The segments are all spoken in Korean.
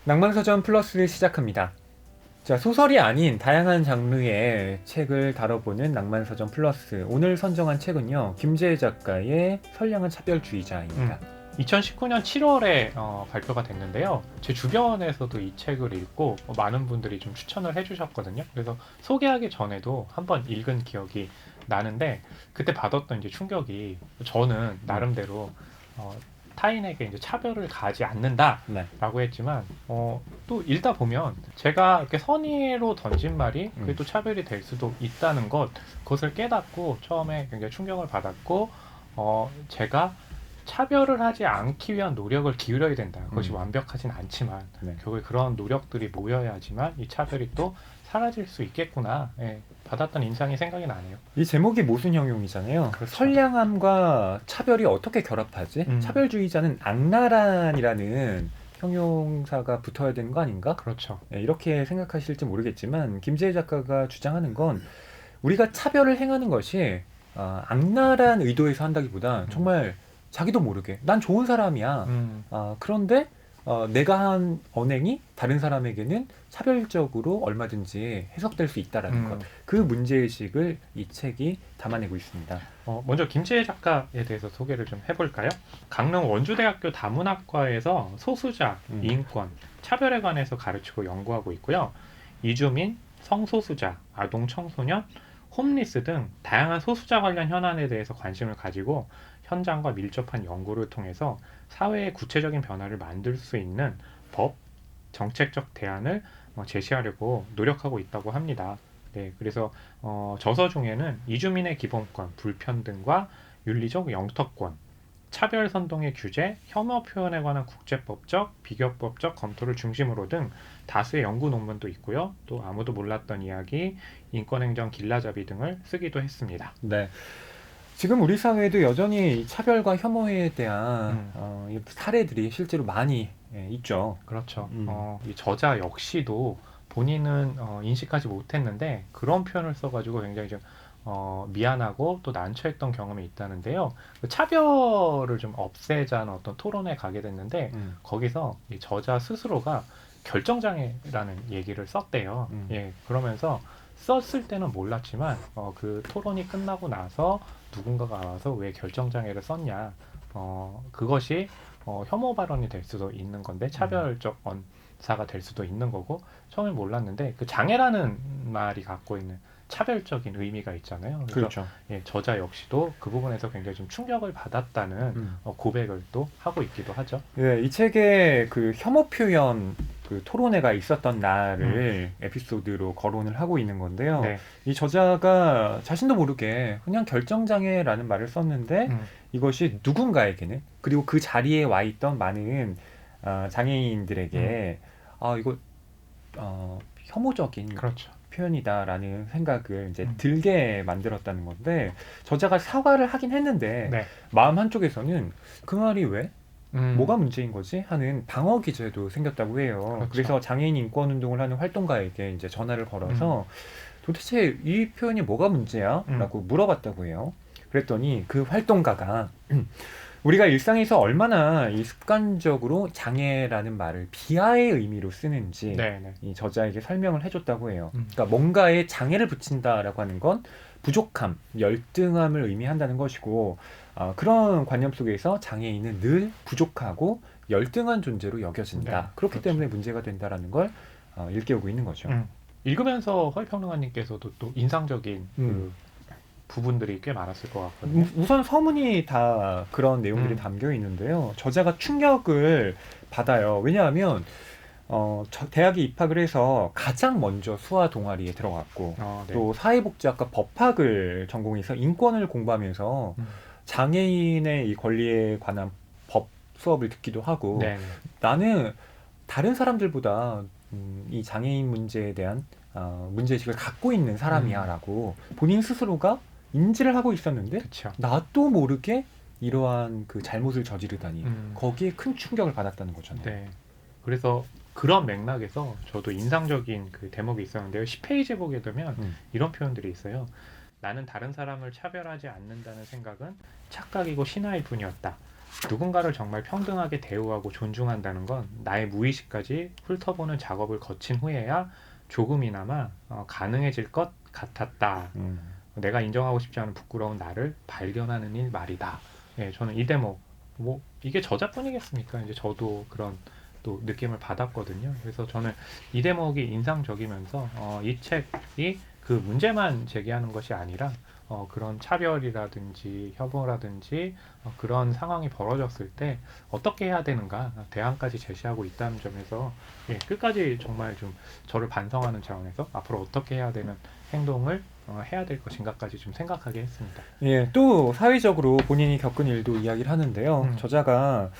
낭만서점 플러스를 시작합니다. 자, 소설이 아닌 다양한 장르의 책을 다뤄보는 낭만서점 플러스. 오늘 선정한 책은요, 김재해 작가의 선량한 차별주의자입니다. 2019년 7월에 발표가 됐는데요. 제 주변에서도 이 책을 읽고 많은 분들이 좀 추천을 해주셨거든요. 그래서 소개하기 전에도 한번 읽은 기억이 나는데 그때 받았던 이제 충격이 저는 나름대로 타인에게 이제 차별을 가하지 않는다라고 했지만 또 읽다 보면 제가 이렇게 선의로 던진 말이 그게 또 차별이 될 수도 있다는 그것을 깨닫고 처음에 굉장히 충격을 받았고 제가 차별을 하지 않기 위한 노력을 기울여야 된다. 그것이 완벽하진 않지만 결국에 그런 노력들이 모여야지만 이 차별이 또 사라질 수 있겠구나. 예, 받았던 인상이 생각이 나네요. 이 제목이 모순 형용이잖아요. 그렇죠. 선량함과 차별이 어떻게 결합하지? 차별주의자는 악랄한이라는 형용사가 붙어야 되는 거 아닌가? 그렇죠. 예, 이렇게 생각하실지 모르겠지만 김재해 작가가 주장하는 건 우리가 차별을 행하는 것이 악랄한 의도에서 한다기보다 정말 자기도 모르게 난 좋은 사람이야. 그런데 내가 한 언행이 다른 사람에게는 차별적으로 얼마든지 해석될 수 있다라는 것. 그 문제의식을 이 책이 담아내고 있습니다. 먼저 김재해 작가에 대해서 소개를 좀 해볼까요? 강릉 원주대학교 다문학과에서 소수자, 인권, 차별에 관해서 가르치고 연구하고 있고요. 이주민, 성소수자, 아동 청소년, 홈리스 등 다양한 소수자 관련 현안에 대해서 관심을 가지고 현장과 밀접한 연구를 통해서 사회의 구체적인 변화를 만들 수 있는 법, 정책적 대안을 제시하려고 노력하고 있다고 합니다. 네, 그래서 저서 중에는 이주민의 기본권, 불평등과 윤리적 영토권, 차별 선동의 규제, 혐오 표현에 관한 국제법적, 비교법적 검토를 중심으로 등 다수의 연구 논문도 있고요. 또 아무도 몰랐던 이야기, 인권행정 길라잡이 등을 쓰기도 했습니다. 네. 지금 우리 사회에도 여전히 차별과 혐오에 대한 사례들이 실제로 많이 있죠. 그렇죠. 이 저자 역시도 본인은 인식하지 못했는데 그런 표현을 써가지고 굉장히 좀 미안하고 또 난처했던 경험이 있다는데요. 그 차별을 좀 없애자는 어떤 토론에 가게 됐는데 거기서 이 저자 스스로가 결정장애라는 얘기를 썼대요. 예, 그러면서 썼을 때는 몰랐지만 그 토론이 끝나고 나서 누군가가 와서 왜 결정장애를 썼냐, 그것이 혐오 발언이 될 수도 있는 건데 차별적 언사가 될 수도 있는 거고 처음에 몰랐는데 그 장애라는 말이 갖고 있는 차별적인 의미가 있잖아요. 그래서 그렇죠. 예, 저자 역시도 그 부분에서 굉장히 좀 충격을 받았다는 고백을 또 하고 있기도 하죠. 네, 이 책에 그 혐오 표현 그 토론회가 있었던 날을 에피소드로 거론을 하고 있는 건데요. 네. 이 저자가 자신도 모르게 그냥 결정장애라는 말을 썼는데 이것이 누군가에게는 그리고 그 자리에 와 있던 많은 장애인들에게 이거 혐오적인 그렇죠. 표현이다라는 생각을 이제 들게 만들었다는 건데 저자가 사과를 하긴 했는데 네. 마음 한쪽에서는 그 말이 왜? 뭐가 음, 문제인 거지? 하는 방어 기제도 생겼다고 해요. 그렇죠. 그래서 장애인 인권 운동을 하는 활동가에게 이제 전화를 걸어서 도대체 이 표현이 뭐가 문제야? 라고 물어봤다고 해요. 그랬더니 그 활동가가 우리가 일상에서 얼마나 이 습관적으로 장애라는 말을 비하의 의미로 쓰는지 이 저자에게 설명을 해줬다고 해요. 그러니까 뭔가에 장애를 붙인다라고 하는 건 부족함, 열등함을 의미한다는 것이고 그런 관념 속에서 장애인은 늘 부족하고 열등한 존재로 여겨진다. 네, 그렇기 그렇죠. 때문에 문제가 된다라는 걸 일깨우고 있는 거죠. 읽으면서 허위평론가님께서도 또 인상적인 그 부분들이 꽤 많았을 것 같거든요. 우선 서문이 다 그런 내용들이 담겨 있는데요. 저자가 충격을 받아요. 왜냐하면 대학에 입학을 해서 가장 먼저 수화 동아리에 들어갔고 네. 또 사회복지학과 법학을 전공해서 인권을 공부하면서 장애인의 이 권리에 관한 법 수업을 듣기도 하고 네. 나는 다른 사람들보다 이 장애인 문제에 대한 문제의식을 갖고 있는 사람이야 라고 본인 스스로가 인지를 하고 있었는데 그쵸. 나도 모르게 이러한 그 잘못을 저지르다니 거기에 큰 충격을 받았다는 거잖아요. 네. 그래서 그런 맥락에서 저도 인상적인 그 대목이 있었는데요. 10페이지 보게 되면 이런 표현들이 있어요. 나는 다른 사람을 차별하지 않는다는 생각은 착각이고 신화일 뿐이었다. 누군가를 정말 평등하게 대우하고 존중한다는 건 나의 무의식까지 훑어보는 작업을 거친 후에야 조금이나마 가능해질 것 같았다. 내가 인정하고 싶지 않은 부끄러운 나를 발견하는 일 말이다. 예, 저는 이 대목 뭐 이게 저자뿐이겠습니까? 이제 저도 그런 또 느낌을 받았거든요. 그래서 저는 이 대목이 인상적이면서 이 책이 그 문제만 제기하는 것이 아니라 그런 차별이라든지 혐오라든지 그런 상황이 벌어졌을 때 어떻게 해야 되는가 대안까지 제시하고 있다는 점에서 예, 끝까지 정말 좀 저를 반성하는 차원에서 앞으로 어떻게 해야 되는 행동을 해야 될 것인가까지 좀 생각하게 했습니다. 예, 또 사회적으로 본인이 겪은 일도 이야기를 하는데요. 저자가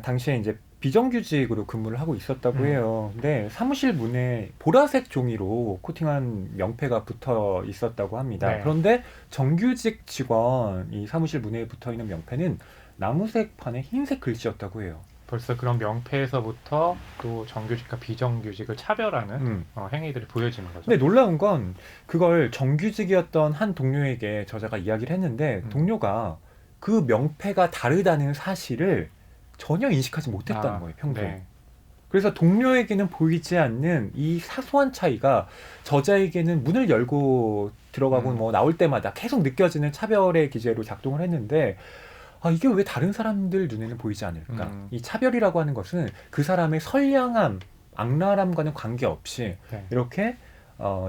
당시에 이제 비정규직으로 근무를 하고 있었다고 해요. 근데 사무실 문에 보라색 종이로 코팅한 명패가 붙어 있었다고 합니다. 네. 그런데 정규직 직원 이 사무실 문에 붙어 있는 명패는 나무색 판에 흰색 글씨였다고 해요. 벌써 그런 명패에서부터 또 정규직과 비정규직을 차별하는 행위들이 보여지는 거죠. 근데 놀라운 건 그걸 정규직이었던 한 동료에게 저자가 이야기를 했는데 동료가 그 명패가 다르다는 사실을 전혀 인식하지 못했다는 거예요, 평소에. 네. 그래서 동료에게는 보이지 않는 이 사소한 차이가 저자에게는 문을 열고 들어가고 뭐 나올 때마다 계속 느껴지는 차별의 기제로 작동을 했는데 이게 왜 다른 사람들 눈에는 보이지 않을까? 이 차별이라고 하는 것은 그 사람의 선량함, 악랄함과는 관계없이 네. 이렇게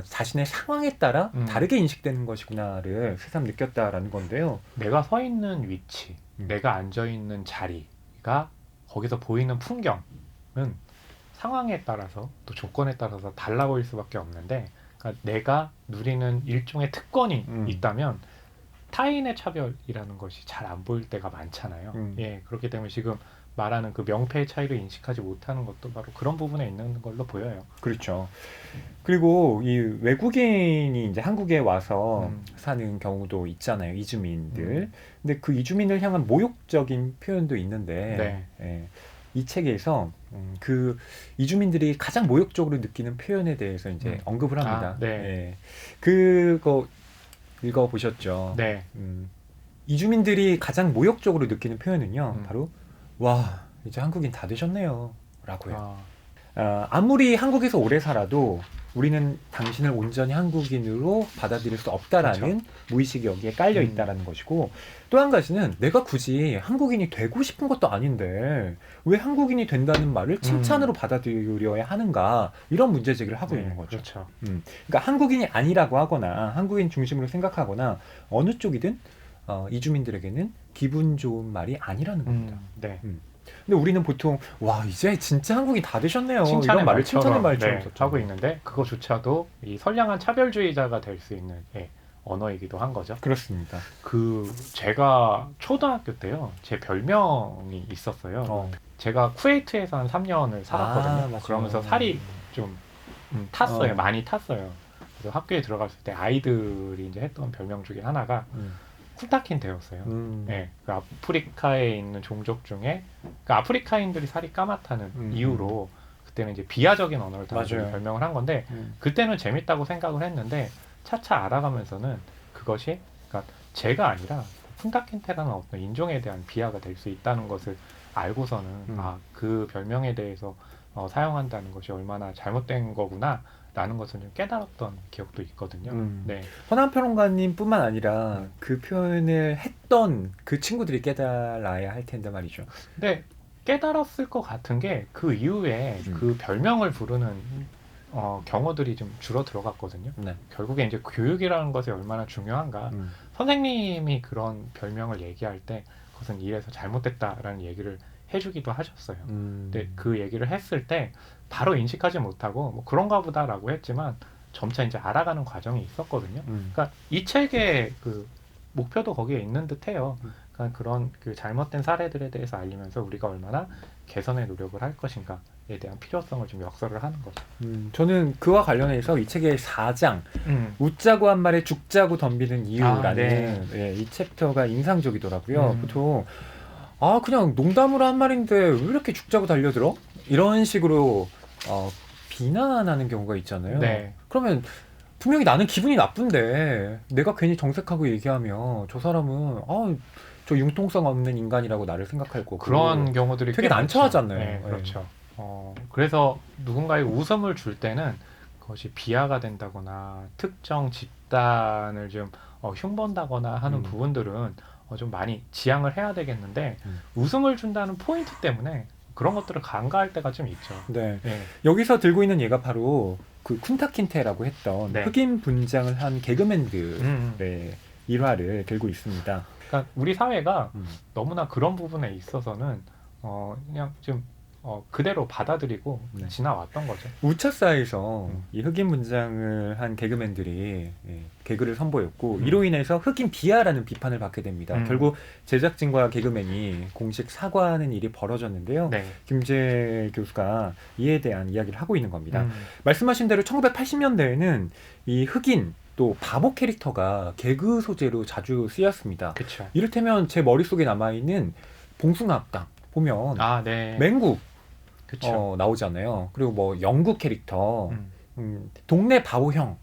자신의 상황에 따라 다르게 인식되는 것이구나를 새삼 느꼈다라는 건데요. 내가 서 있는 위치, 내가 앉아 있는 자리가 거기서 보이는 풍경은 상황에 따라서 또 조건에 따라서 달라 보일 수밖에 없는데 그러니까 내가 누리는 일종의 특권이 있다면 타인의 차별이라는 것이 잘 안 보일 때가 많잖아요. 예, 그렇기 때문에 지금 말하는 그 명패의 차이를 인식하지 못하는 것도 바로 그런 부분에 있는 걸로 보여요. 그렇죠. 그리고 이 외국인이 이제 한국에 와서 사는 경우도 있잖아요. 이주민들. 근데 그 이주민을 향한 모욕적인 표현도 있는데 예, 이 책에서 그 이주민들이 가장 모욕적으로 느끼는 표현에 대해서 이제 언급을 합니다. 예. 그거 읽어보셨죠? 네. 이주민들이 가장 모욕적으로 느끼는 표현은요. 바로 와 이제 한국인 다 되셨네요 라고요. 아무리 한국에서 오래 살아도 우리는 당신을 온전히 한국인으로 받아들일 수 없다라는 그렇죠. 무의식이 여기에 깔려 있다라는 것이고 또 한 가지는 내가 굳이 한국인이 되고 싶은 것도 아닌데 왜 한국인이 된다는 말을 칭찬으로 받아들여야 하는가 이런 문제 제기를 하고 있는 거죠. 그렇죠. 그러니까 한국인이 아니라고 하거나 한국인 중심으로 생각하거나 어느 쪽이든 이주민들에게는 기분 좋은 말이 아니라는 겁니다. 네. 근데 우리는 보통 와 이제 진짜 한국인 다 되셨네요 칭찬의 이런 말을 칭찬의 말처럼 하고 있는데 그거조차도 이 선량한 차별주의자가 될 수 있는 언어이기도 한 거죠. 그렇습니다. 제가 초등학교 때요 제 별명이 있었어요. 제가 쿠웨이트에서 한 3년을 살았거든요. 그러면서 살이 좀 탔어요. 많이 탔어요. 그래서 학교에 들어갔을 때 아이들이 이제 했던 별명 중에 하나가 쿤타킨테였어요. 네, 그 아프리카에 있는 종족 중에 그 아프리카인들이 살이 까맣다는 이유로 그때는 이제 비하적인 언어를 다루는 별명을 한 건데 그때는 재밌다고 생각을 했는데 차차 알아가면서는 그것이 그러니까 제가 아니라 쿤타킨테라는 어떤 인종에 대한 비하가 될 수 있다는 것을 알고서는 그 별명에 대해서 사용한다는 것이 얼마나 잘못된 거구나 라는 것을 좀 깨달았던 기억도 있거든요. 네. 허남 평론가님뿐만 아니라 그 표현을 했던 그 친구들이 깨달아야 할 텐데 말이죠. 근데 깨달았을 것 같은 게 그 이후에 그 별명을 부르는 경우들이 좀 줄어들어갔거든요. 결국에 이제 교육이라는 것이 얼마나 중요한가. 선생님이 그런 별명을 얘기할 때 그것은 이래서 잘못됐다라는 얘기를 해주기도 하셨어요. 근데 그 얘기를 했을 때 바로 인식하지 못하고 뭐 그런가 보다라고 했지만 점차 이제 알아가는 과정이 있었거든요. 그러니까 이 책의 그 목표도 거기에 있는 듯해요. 그러니까 그런 그 잘못된 사례들에 대해서 알리면서 우리가 얼마나 개선의 노력을 할 것인가에 대한 필요성을 좀 역설을 하는 거죠. 저는 그와 관련해서 이 책의 4장 웃자고 한 말에 죽자고 덤비는 이유라는 이 챕터가 인상적이더라고요. 보통 그냥 농담으로 한 말인데 왜 이렇게 죽자고 달려들어? 이런 식으로 비난하는 경우가 있잖아요. 그러면 분명히 나는 기분이 나쁜데 내가 괜히 정색하고 얘기하면 저 사람은 저 융통성 없는 인간이라고 나를 생각할 거고 그런 경우들이 되게 꽤 많죠. 난처하잖아요. 네, 네. 그렇죠. 그래서 누군가의 웃음을 줄 때는 그것이 비하가 된다거나 특정 집단을 좀 흉본다거나 하는 부분들은 좀 많이 지양을 해야 되겠는데 웃음을 준다는 포인트 때문에 그런 것들을 간과할 때가 좀 있죠. 네. 네. 여기서 들고 있는 얘가 바로 그 쿤타킨테라고 했던 네. 흑인 분장을 한 개그맨들의 음. 일화를 들고 있습니다. 그러니까 우리 사회가 음. 너무나 그런 부분에 있어서는 그냥 좀 그대로 받아들이고 네. 지나왔던 거죠. 우차사에서 이 흑인 분장을 한 개그맨들이 개그를 선보였고 이로 인해서 흑인 비하라는 비판을 받게 됩니다. 결국 제작진과 개그맨이 공식 사과하는 일이 벌어졌는데요. 네. 김재 교수가 이에 대한 이야기를 하고 있는 겁니다. 말씀하신 대로 1980년대에는 이 흑인 또 바보 캐릭터가 개그 소재로 자주 쓰였습니다. 그렇죠. 이를테면 제 머릿속에 남아있는 봉숭아학당 보면 네. 맹구 그렇죠. 나오잖아요. 그리고 뭐 영국 캐릭터 동네 바보형이라는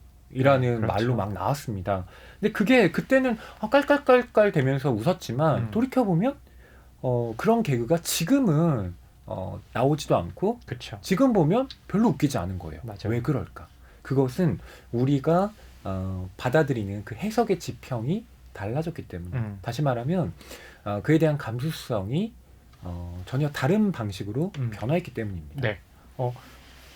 그렇죠. 말로 막 나왔습니다. 근데 그게 그때는 깔깔깔깔 되면서 웃었지만 돌이켜보면 그런 개그가 지금은 나오지도 않고 그렇죠. 지금 보면 별로 웃기지 않은 거예요. 맞아요. 왜 그럴까? 그것은 우리가 받아들이는 그 해석의 지평이 달라졌기 때문에 다시 말하면 그에 대한 감수성이 전혀 다른 방식으로 변화했기 때문입니다. 네.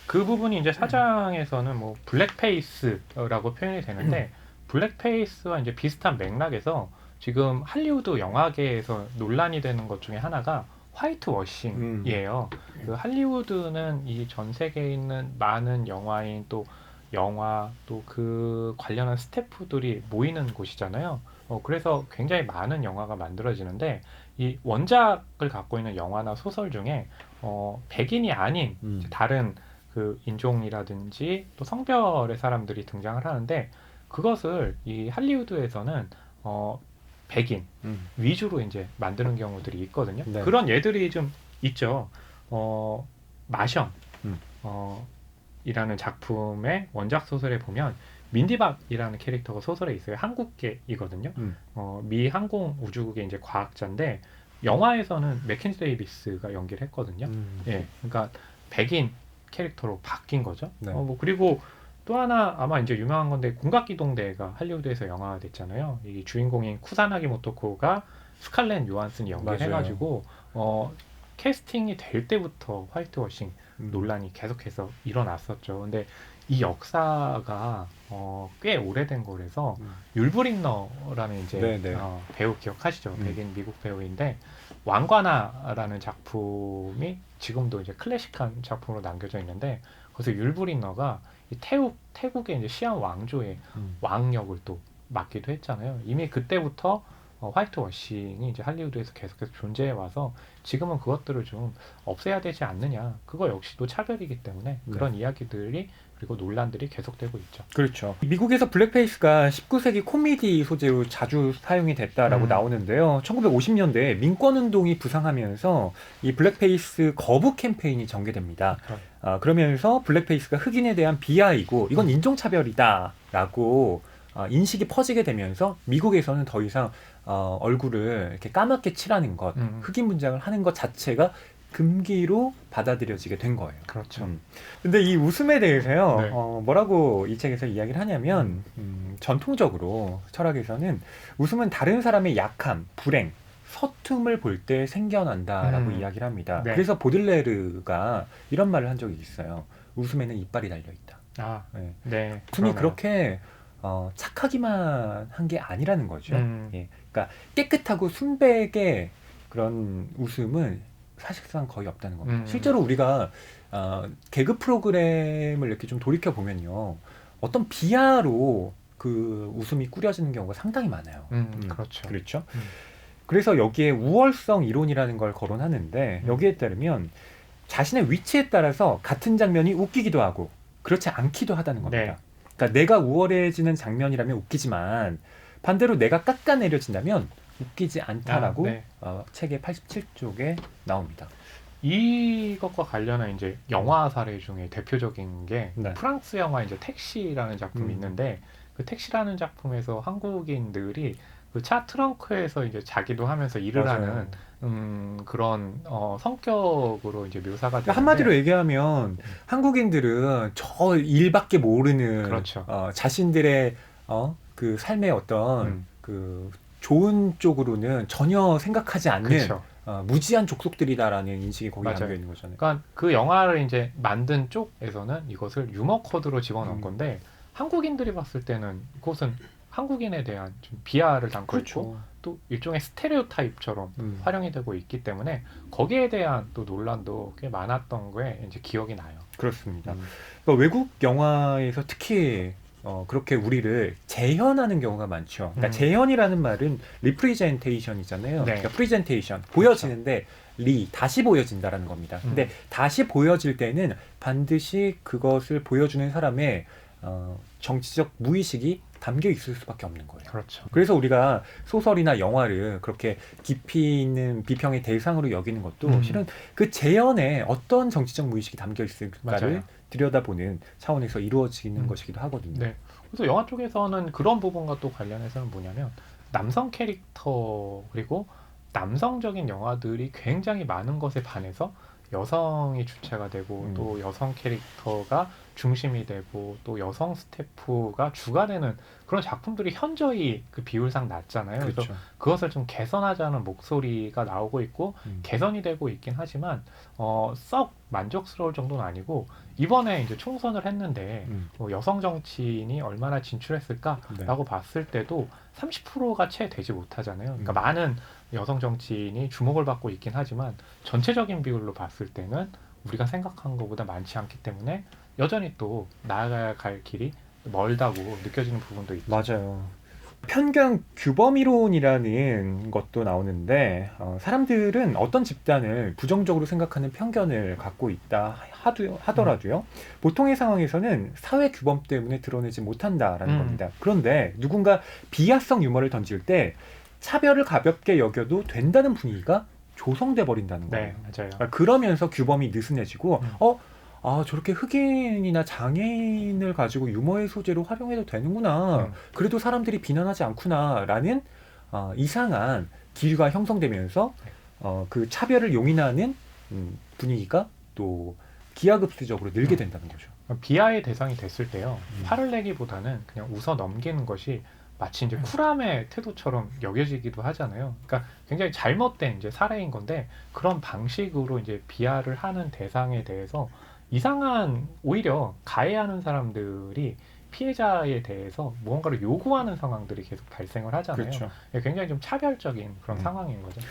그 부분이 이제 사장에서는 뭐 블랙페이스라고 표현이 되는데 블랙페이스와 이제 비슷한 맥락에서 지금 할리우드 영화계에서 논란이 되는 것 중에 하나가 화이트 워싱이에요. 그 할리우드는 이 전 세계에 있는 많은 영화인 또 영화 또 그 관련한 스태프들이 모이는 곳이잖아요. 그래서 굉장히 많은 영화가 만들어지는데 이 원작을 갖고 있는 영화나 소설 중에 백인이 아닌 다른 그 인종이라든지 또 성별의 사람들이 등장을 하는데 그것을 이 할리우드에서는 백인 위주로 이제 만드는 경우들이 있거든요. 네. 그런 예들이 좀 있죠. 마션 이라는 작품의 원작 소설에 보면 민디박이라는 캐릭터가 소설에 있어요. 한국계이거든요. 미 항공 우주국의 이제 과학자인데 영화에서는 맥켄지 데이비스가 연기를 했거든요. 예, 그러니까 백인 캐릭터로 바뀐 거죠. 네. 뭐 그리고 또 하나 아마 이제 유명한 건데 공각기동대가 할리우드에서 영화가 됐잖아요. 이 주인공인 쿠사나기 모토코가 스칼렛 요한슨이 연기를 맞아요. 해가지고 캐스팅이 될 때부터 화이트워싱 논란이 계속해서 일어났었죠. 근데 이 역사가 꽤 오래된 거라서 율브린너라는 이제 네네. 배우 기억하시죠? 백인 미국 배우인데 왕관아라는 작품이 지금도 이제 클래식한 작품으로 남겨져 있는데 거기서 율브린너가 이 태국의 이제 시안 왕조의 왕역을 또 맡기도 했잖아요. 이미 그때부터 화이트워싱이 이제 할리우드에서 계속해서 존재해 와서 지금은 그것들을 좀 없애야 되지 않느냐. 그거 역시도 차별이기 때문에 그런 이야기들이 그리고 논란들이 계속되고 있죠. 그렇죠. 미국에서 블랙페이스가 19세기 코미디 소재로 자주 사용이 됐다라고 나오는데요. 1950년대에 민권운동이 부상하면서 이 블랙페이스 거부 캠페인이 전개됩니다. 그러면서 블랙페이스가 흑인에 대한 비하이고 이건 인종차별이다라고 인식이 퍼지게 되면서 미국에서는 더 이상 얼굴을 이렇게 까맣게 칠하는 것, 흑인 분장을 하는 것 자체가 금기로 받아들여지게 된 거예요. 그렇죠. 근데 이 웃음에 대해서요, 네. 뭐라고 이 책에서 이야기를 하냐면, 전통적으로 철학에서는 웃음은 다른 사람의 약함, 불행, 서툼을 볼 때 생겨난다라고 이야기를 합니다. 네. 그래서 보들레르가 이런 말을 한 적이 있어요. 웃음에는 이빨이 달려있다. 네. 네. 웃음이 그러네요. 그렇게 착하기만 한 게 아니라는 거죠. 예. 그러니까 깨끗하고 순백의 그런 웃음은 사실상 거의 없다는 겁니다. 실제로 우리가 개그 프로그램을 이렇게 좀 돌이켜 보면요, 어떤 비하로 그 웃음이 꾸려지는 경우가 상당히 많아요. 그렇죠. 그렇죠. 그래서 여기에 우월성 이론이라는 걸 거론하는데 여기에 따르면 자신의 위치에 따라서 같은 장면이 웃기기도 하고 그렇지 않기도 하다는 겁니다. 네. 그러니까 내가 우월해지는 장면이라면 웃기지만 반대로 내가 깎아내려진다면 웃기지 않다라고 네. 책의 87쪽에 나옵니다. 이것과 관련한 이제 영화 사례 중에 대표적인 게 네. 프랑스 영화 이제 택시라는 작품이 있는데 그 택시라는 작품에서 한국인들이 그 차 트렁크에서 이제 자기도 하면서 일을 맞아요. 하는 그런 성격으로 이제 묘사가 되는데 한마디로 얘기하면 한국인들은 저 일밖에 모르는 그렇죠. 자신들의 그 삶의 어떤 음, 그 좋은 쪽으로는 전혀 생각하지 않는 그렇죠. 무지한 족속들이다라는 인식이 거기 맞아요. 담겨 있는 거잖아요. 그러니까 그 영화를 이제 만든 쪽에서는 이것을 유머 코드로 집어넣은 음. 건데 한국인들이 봤을 때는 그것은 한국인에 대한 좀 비하를 담고 있고 그렇죠. 또 일종의 스테레오타입처럼 음. 활용이 되고 있기 때문에 거기에 대한 또 논란도 꽤 많았던 거에 이제 기억이 나요. 그렇습니다. 그러니까 외국 영화에서 특히 그렇게 우리를 재현하는 경우가 많죠. 그러니까 재현이라는 말은 리프리젠테이션이잖아요. 네. 그러니까 프리젠테이션 보여지는데 다시 보여진다라는 겁니다. 근데 다시 보여질 때는 반드시 그것을 보여주는 사람의 정치적 무의식이 담겨 있을 수밖에 없는 거예요. 그렇죠. 그래서 우리가 소설이나 영화를 그렇게 깊이 있는 비평의 대상으로 여기는 것도 실은 그 재현에 어떤 정치적 무의식이 담겨 있을까를 맞아요. 들여다보는 차원에서 이루어지는 것이기도 하거든요. 네. 그래서 영화 쪽에서는 그런 부분과 또 관련해서는 뭐냐면 남성 캐릭터 그리고 남성적인 영화들이 굉장히 많은 것에 반해서 여성이 주체가 되고 또 여성 캐릭터가 중심이 되고 또 여성 스태프가 주가 되는 그런 작품들이 현저히 그 비율상 낮잖아요. 그래서 그렇죠. 그것을 좀 개선하자는 목소리가 나오고 있고 개선이 되고 있긴 하지만 썩 만족스러울 정도는 아니고 이번에 이제 총선을 했는데 여성 정치인이 얼마나 진출했을까라고 봤을 때도 30%가 채 되지 못하잖아요. 그러니까 많은 여성 정치인이 주목을 받고 있긴 하지만 전체적인 비율로 봤을 때는 우리가 생각한 것보다 많지 않기 때문에 여전히 또 나아가야 갈 길이 멀다고 느껴지는 부분도 있죠. 맞아요. 편견 규범 이론이라는 것도 나오는데 사람들은 어떤 집단을 부정적으로 생각하는 편견을 갖고 있다 하더라도요. 보통의 상황에서는 사회 규범 때문에 드러내지 못한다라는 겁니다. 그런데 누군가 비하성 유머를 던질 때 차별을 가볍게 여겨도 된다는 분위기가 조성돼 버린다는 거예요. 네, 맞아요. 그러니까 그러면서 규범이 느슨해지고 저렇게 흑인이나 장애인을 가지고 유머의 소재로 활용해도 되는구나. 그래도 사람들이 비난하지 않구나라는 이상한 기류가 형성되면서 그 차별을 용인하는 분위기가 또 기하급수적으로 늘게 된다는 거죠. 비하의 대상이 됐을 때요. 화를 내기보다는 그냥 웃어 넘기는 것이 마치 이제 쿨함의 태도처럼 여겨지기도 하잖아요. 그러니까 굉장히 잘못된 이제 사례인 건데 그런 방식으로 이제 비하를 하는 대상에 대해서 이상한 오히려 가해하는 사람들이 피해자에 대해서 무언가를 요구하는 상황들이 계속 발생을 하잖아요. 그렇죠. 굉장히 좀 차별적인 그런 상황인 거죠.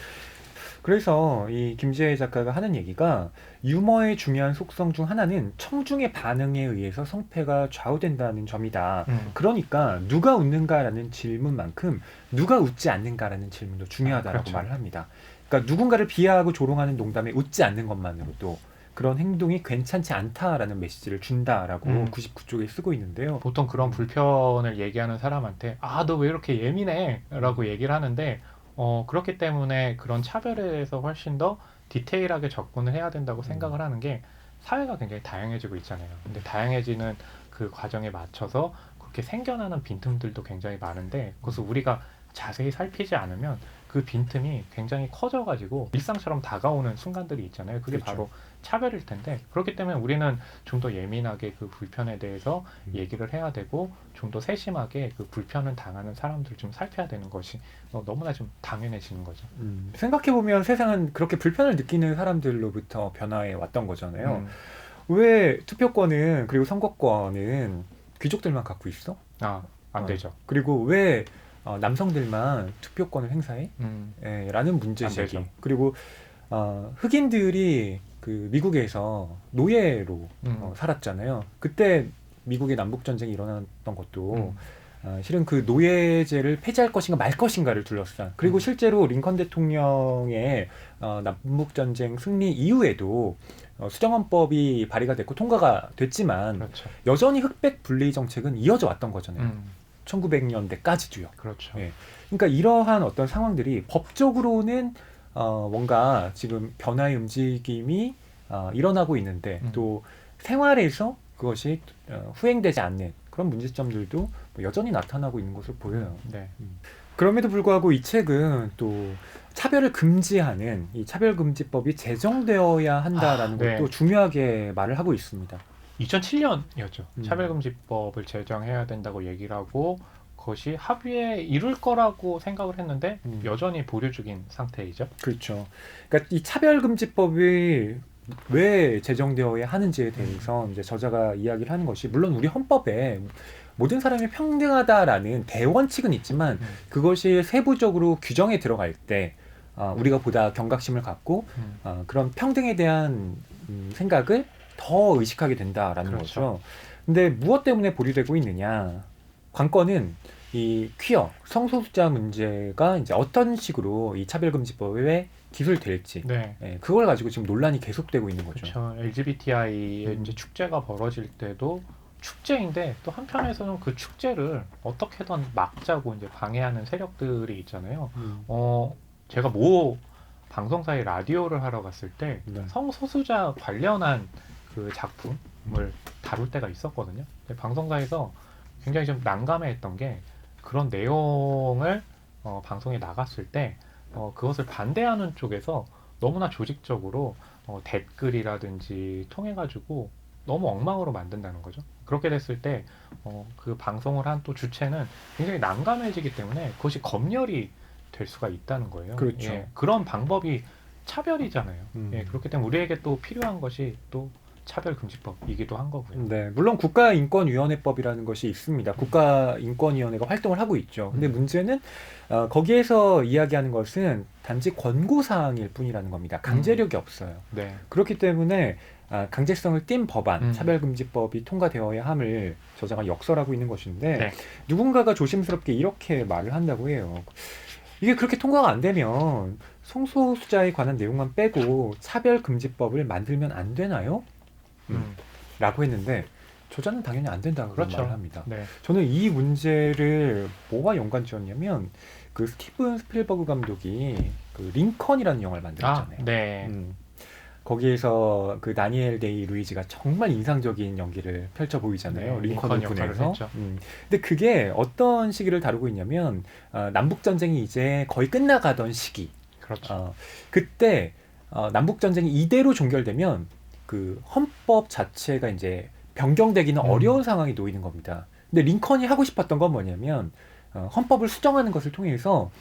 그래서 이 김지혜 작가가 하는 얘기가 유머의 중요한 속성 중 하나는 청중의 반응에 의해서 성패가 좌우된다는 점이다. 그러니까 누가 웃는가라는 질문만큼 누가 웃지 않는가라는 질문도 중요하다고 그렇죠. 말을 합니다. 그러니까 누군가를 비하하고 조롱하는 농담에 웃지 않는 것만으로도 그런 행동이 괜찮지 않다라는 메시지를 준다라고 99쪽에 쓰고 있는데요. 보통 그런 불편을 얘기하는 사람한테 너 왜 이렇게 예민해? 라고 얘기를 하는데 그렇기 때문에 그런 차별에 대해서 훨씬 더 디테일하게 접근을 해야 된다고 생각을 하는 게 사회가 굉장히 다양해지고 있잖아요. 근데 다양해지는 그 과정에 맞춰서 그렇게 생겨나는 빈틈들도 굉장히 많은데 그것을 우리가 자세히 살피지 않으면 그 빈틈이 굉장히 커져가지고 일상처럼 다가오는 순간들이 있잖아요. 그게 그렇죠. 바로 차별일 텐데 그렇기 때문에 우리는 좀 더 예민하게 그 불편에 대해서 얘기를 해야 되고 좀 더 세심하게 그 불편을 당하는 사람들을 좀 살펴야 되는 것이 너무나 좀 당연해지는 거죠. 생각해보면 세상은 그렇게 불편을 느끼는 사람들로부터 변화해 왔던 거잖아요. 왜 투표권은 그리고 선거권은 귀족들만 갖고 있어? 안 되죠. 그리고 왜 남성들만 투표권을 행사해? 라는 문제제기. 그리고 흑인들이 그 미국에서 노예로 살았잖아요. 그때 미국의 남북 전쟁이 일어났던 것도 실은 그 노예제를 폐지할 것인가 말 것인가를 둘러싼. 그리고 실제로 링컨 대통령의 남북 전쟁 승리 이후에도 수정헌법이 발의가 됐고 통과가 됐지만 그렇죠. 여전히 흑백 분리 정책은 이어져 왔던 거잖아요. 1900년대까지도요. 그렇죠. 예. 그러니까 이러한 어떤 상황들이 법적으로는 뭔가 지금 변화의 움직임이 일어나고 있는데 또 생활에서 그것이 후행되지 않는 그런 문제점들도 여전히 나타나고 있는 것으로 보여요. 네. 그럼에도 불구하고 이 책은 또 차별을 금지하는 이 차별금지법이 제정되어야 한다라는 네. 것도 중요하게 말을 하고 있습니다. 2007년이었죠. 음. 차별금지법을 제정해야 된다고 얘기를 하고 그것이 합의에 이룰 거라고 생각을 했는데 여전히 보류 중인 상태이죠. 그렇죠. 그러니까 이 차별금지법이 왜 제정되어야 하는지에 대해서 이제 저자가 이야기를 하는 것이 물론 우리 헌법에 모든 사람이 평등하다라는 대원칙은 있지만 그것이 세부적으로 규정에 들어갈 때 우리가 보다 경각심을 갖고 그런 평등에 대한 생각을 더 의식하게 된다라는 그렇죠. 거죠. 근데 무엇 때문에 보류되고 있느냐? 관건은 이 퀴어 성소수자 문제가 이제 어떤 식으로 이 차별금지법에 기술될지 네. 그걸 가지고 지금 논란이 계속되고 있는 거죠. 그렇죠. LGBTI의 이제 축제가 벌어질 때도 축제인데 또 한편에서는 그 축제를 어떻게든 막자고 이제 방해하는 세력들이 있잖아요. 제가 모 방송사에 라디오를 하러 갔을 때 네. 성소수자 관련한 그 작품을 다룰 때가 있었거든요. 근데 방송사에서 굉장히 좀 난감해했던 게 그런 내용을 방송에 나갔을 때 그것을 반대하는 쪽에서 너무나 조직적으로 댓글이라든지 통해 가지고 너무 엉망으로 만든다는 거죠. 그렇게 됐을 때 그 방송을 한 또 주체는 굉장히 난감해지기 때문에 그것이 검열이 될 수가 있다는 거예요. 그렇죠. 예, 그런 방법이 차별이잖아요. 음. 예, 그렇기 때문에 우리에게 또 필요한 것이 또 차별금지법이기도 한 거고요. 네, 물론 국가인권위원회법이라는 것이 있습니다. 국가인권위원회가 활동을 하고 있죠. 근데 문제는 거기에서 이야기하는 것은 단지 권고사항일 뿐이라는 겁니다. 강제력이 없어요. 네. 그렇기 때문에 강제성을 띈 법안, 음. 차별금지법이 통과되어야 함을 저자가 역설하고 있는 것인데 네. 누군가가 조심스럽게 이렇게 말을 한다고 해요. 이게 그렇게 통과가 안 되면 성소수자에 관한 내용만 빼고 차별금지법을 만들면 안 되나요? 라고 했는데 저자는 당연히 안 된다고 그렇죠. 말을 합니다. 네. 저는 이 문제를 뭐와 연관지었냐면 그 스티븐 스필버그 감독이 그 링컨이라는 영화를 만들었잖아요. 네. 거기에서 그 다니엘 데이 루이지가 정말 인상적인 연기를 펼쳐 보이잖아요. 네, 링컨을 링컨 역할을 보내서. 했죠. 근데 그게 어떤 시기를 다루고 있냐면 남북 전쟁이 이제 거의 끝나가던 시기. 그렇죠. 그때 남북 전쟁이 이대로 종결되면 그 헌법 자체가 이제 변경되기는 어려운 상황이 놓이는 겁니다. 근데 링컨이 하고 싶었던 건 뭐냐면 헌법을 수정하는 것을 통해서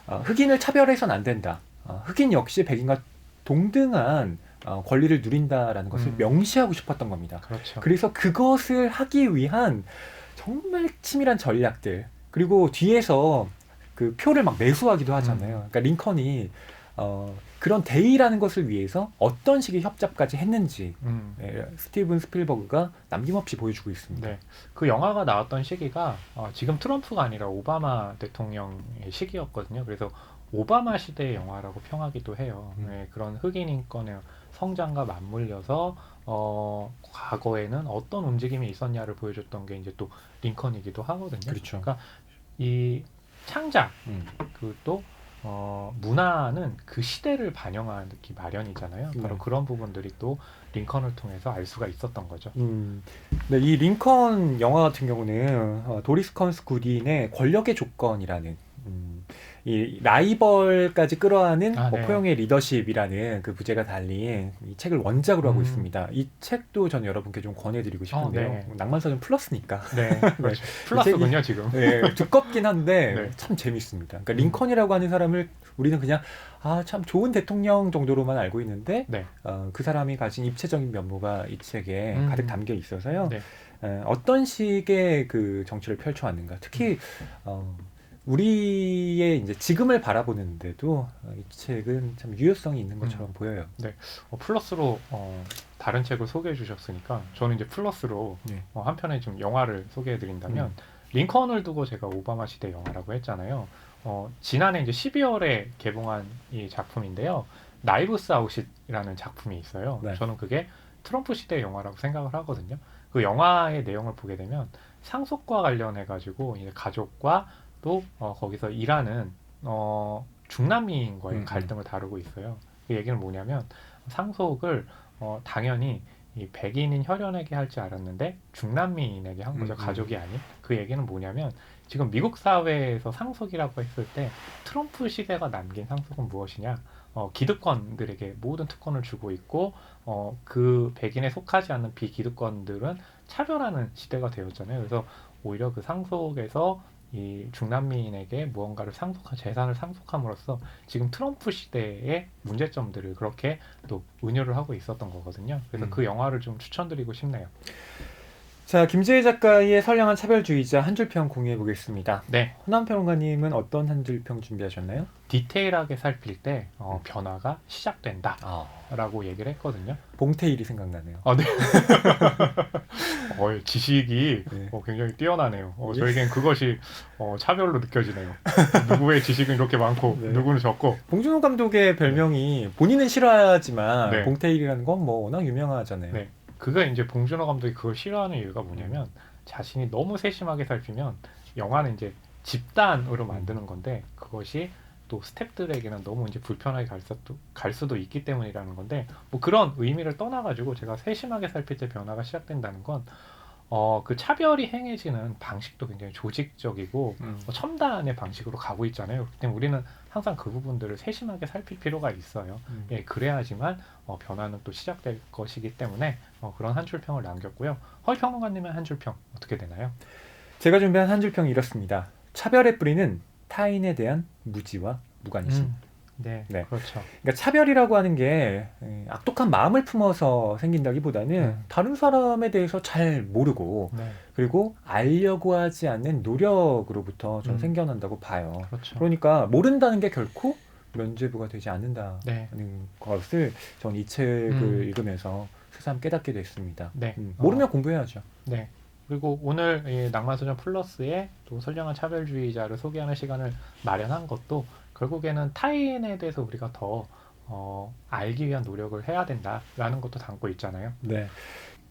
흑인을 차별해서는 안 된다. 흑인 역시 백인과 동등한 권리를 누린다라는 것을 명시하고 싶었던 겁니다. 그렇죠. 그래서 그것을 하기 위한 정말 치밀한 전략들 그리고 뒤에서 그 표를 막 매수하기도 하잖아요. 그러니까 링컨이 그런 대의라는 것을 위해서 어떤 식의 협잡까지 했는지 스티븐 스필버그가 남김없이 보여주고 있습니다. 네. 그 영화가 나왔던 시기가 지금 트럼프가 아니라 오바마 대통령의 시기였거든요. 그래서 오바마 시대의 영화라고 평하기도 해요. 네, 그런 흑인 인권의 성장과 맞물려서 과거에는 어떤 움직임이 있었냐를 보여줬던 게 이제 또 링컨이기도 하거든요. 그렇죠. 그러니까 이 창작 그또 문화는 그 시대를 반영하기 마련이잖아요. 바로 그런 부분들이 또 링컨을 통해서 알 수가 있었던 거죠. 네, 이 링컨 영화 같은 경우는 도리스 컨스 굿인의 권력의 조건이라는 이 라이벌까지 끌어안는 네. 포용의 리더십이라는 그 부제가 달린 이 책을 원작으로 하고 있습니다. 이 책도 전 여러분께 좀 권해드리고 싶은데요. 네. 낭만서점 플러스니까. 네, 그렇죠. 플러스군요 지금. 네, 두껍긴 한데 네. 참 재밌습니다. 그러니까 링컨이라고 하는 사람을 우리는 그냥 참 좋은 대통령 정도로만 알고 있는데 네. 그 사람이 가진 입체적인 면모가 이 책에 가득 담겨 있어서요. 네. 어떤 식의 그 정치를 펼쳐왔는가, 특히 우리의 이제 지금을 바라보는데도 이 책은 참 유효성이 있는 것처럼 보여요. 네, 플러스로 다른 책을 소개해 주셨으니까 저는 이제 플러스로 네. 한편에 좀 영화를 소개해 드린다면 링컨을 두고 제가 오바마 시대 영화라고 했잖아요. 지난해 이제 12월에 개봉한 이 작품인데요. 나이브스 아웃이라는 작품이 있어요. 네. 저는 그게 트럼프 시대 영화라고 생각을 하거든요. 그 영화의 내용을 보게 되면 상속과 관련해 가지고 이제 가족과 또 거기서 일하는 중남미인과의 갈등을 다루고 있어요. 그 얘기는 뭐냐면 상속을 당연히 이 백인인 혈연에게 할 줄 알았는데 중남미인에게 한 거죠. 가족이 아닌. 그 얘기는 뭐냐면 지금 미국 사회에서 상속이라고 했을 때 트럼프 시대가 남긴 상속은 무엇이냐? 기득권들에게 모든 특권을 주고 있고 그 백인에 속하지 않는 비기득권들은 차별하는 시대가 되었잖아요. 그래서 오히려 그 상속에서 이 중남미인에게 무언가를 재산을 상속함으로써 지금 트럼프 시대의 문제점들을 그렇게 또 은유를 하고 있었던 거거든요. 그래서 그 영화를 좀 추천드리고 싶네요. 자, 김재희 작가의 선량한 차별주의자 한 줄평 공유해 보겠습니다. 네. 허남 평론가님은 어떤 한 줄평 준비하셨나요? 디테일하게 살필 때 변화가 시작된다 라고 얘기를 했거든요. 봉태일이 생각나네요. 네. 지식이 네. 굉장히 뛰어나네요. 저에겐 그것이 차별로 느껴지네요. 누구의 지식은 이렇게 많고 네. 누구는 적고. 봉준호 감독의 별명이 본인은 싫어하지만 네. 봉태일이라는 건 뭐 워낙 유명하잖아요. 네. 그가 이제 봉준호 감독이 그걸 싫어하는 이유가 뭐냐면 자신이 너무 세심하게 살피면 영화는 이제 집단으로 만드는 건데 그것이 또 스태프들에게는 너무 이제 불편하게 갈 수도 있기 때문이라는 건데 뭐 그런 의미를 떠나가지고 제가 세심하게 살필 때 변화가 시작된다는 건 그 차별이 행해지는 방식도 굉장히 조직적이고 첨단의 방식으로 가고 있잖아요. 그렇기 때문에 우리는 항상 그 부분들을 세심하게 살필 필요가 있어요. 예, 그래야지만 변화는 또 시작될 것이기 때문에 그런 한 줄평을 남겼고요. 허위 평론가님의 한 줄평 어떻게 되나요? 제가 준비한 한 줄평이 이렇습니다. 차별의 뿌리는 타인에 대한 무지와 무관심. 네, 네. 그렇죠. 그러니까 차별이라고 하는 게 악독한 마음을 품어서 생긴다기보다는 다른 사람에 대해서 잘 모르고 네, 그리고 알려고 하지 않는 노력으로부터 저는 음. 생겨난다고 봐요. 그렇죠. 그러니까 모른다는 게 결코 면죄부가 되지 않는다는 네, 것을 전 이 책을 읽으면서 새삼 깨닫게 됐습니다. 네. 모르면 공부해야죠. 네. 그리고 오늘 이 낭만소년 플러스에 또 선량한 차별주의자를 소개하는 시간을 마련한 것도 결국에는 타인에 대해서 우리가 더 알기 위한 노력을 해야 된다라는 것도 담고 있잖아요. 네.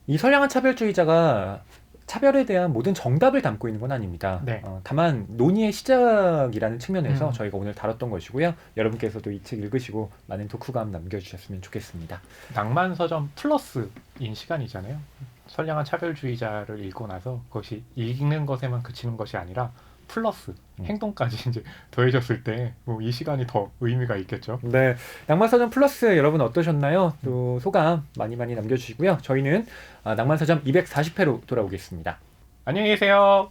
이 선량한 차별주의자가 차별에 대한 모든 정답을 담고 있는 건 아닙니다. 네. 다만 논의의 시작이라는 측면에서 음. 저희가 오늘 다뤘던 것이고요. 여러분께서도 이 책 읽으시고 많은 독후감 남겨주셨으면 좋겠습니다. 낭만서점 플러스인 시간이잖아요. 선량한 차별주의자를 읽고 나서 그것이 읽는 것에만 그치는 것이 아니라 플러스 행동까지 이제 더해졌을 때 이 시간이 더 의미가 있겠죠. 네, 낭만서점 플러스 여러분 어떠셨나요? 또 소감 많이 남겨주시고요. 저희는 낭만서점 240회로 돌아오겠습니다. 안녕히 계세요.